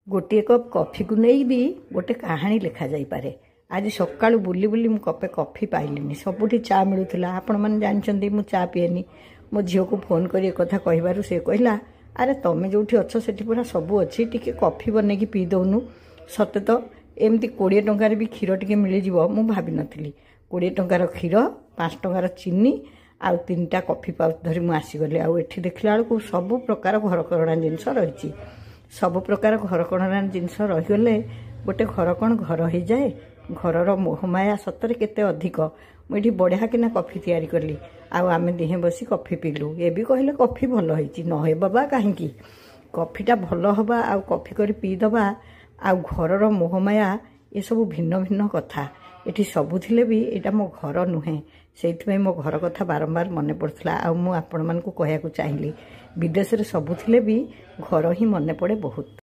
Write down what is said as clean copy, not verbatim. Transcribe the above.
गोटे cup coffee को नहीं भी गोटे कहानी लिखा जाई पारे। आज सकाळु बुली बुली मु कपे कॉफी पाइलिनी। सबुठी चा मिलूला। आपण मैंने जानते मु चा पीएनी। मो झील को फोन कर कथा कहबारू से कहला, अरे तमें जो अच्छ से पूरा सबू अच्छी टी कॉफी बनई पी दौनु। सत तो एमती 20 टंकार भी क्षीर टे मिल जाव मु भावी नी। 20 टंकार क्षीर 5 टंकार चीनी आउ 3टा कॉफी पाउच धरी मु आसीगली। आउ एठी देखला बेलू सबु प्रकार घरकरणा जिनस रही। सब प्रकार घरकरणा जिनस रहीगले गोटे घर कौन घर हो जाए। घरर मोहमाया सतरे केते अधिक। मुझे बढ़िया किना कॉफी तैयारी कली। आमे दिहे बसी कॉफी पीलु। ये भी कहले कॉफी भल होइछि नहे बाबा कहीं कॉफीटा भल हवा आउ कॉफी कर पीदबा आउ घरर मोहमाया ये सब भिन्न भिन्न कथा। एठी सबु थिले भी एटा मो घर नुहे। से मो घर कथा बारंबार मन पड़ता। आपण मानकु कहया को चाहिए विदेश रे सबु थिले भी घर ही मन पड़े बहुत।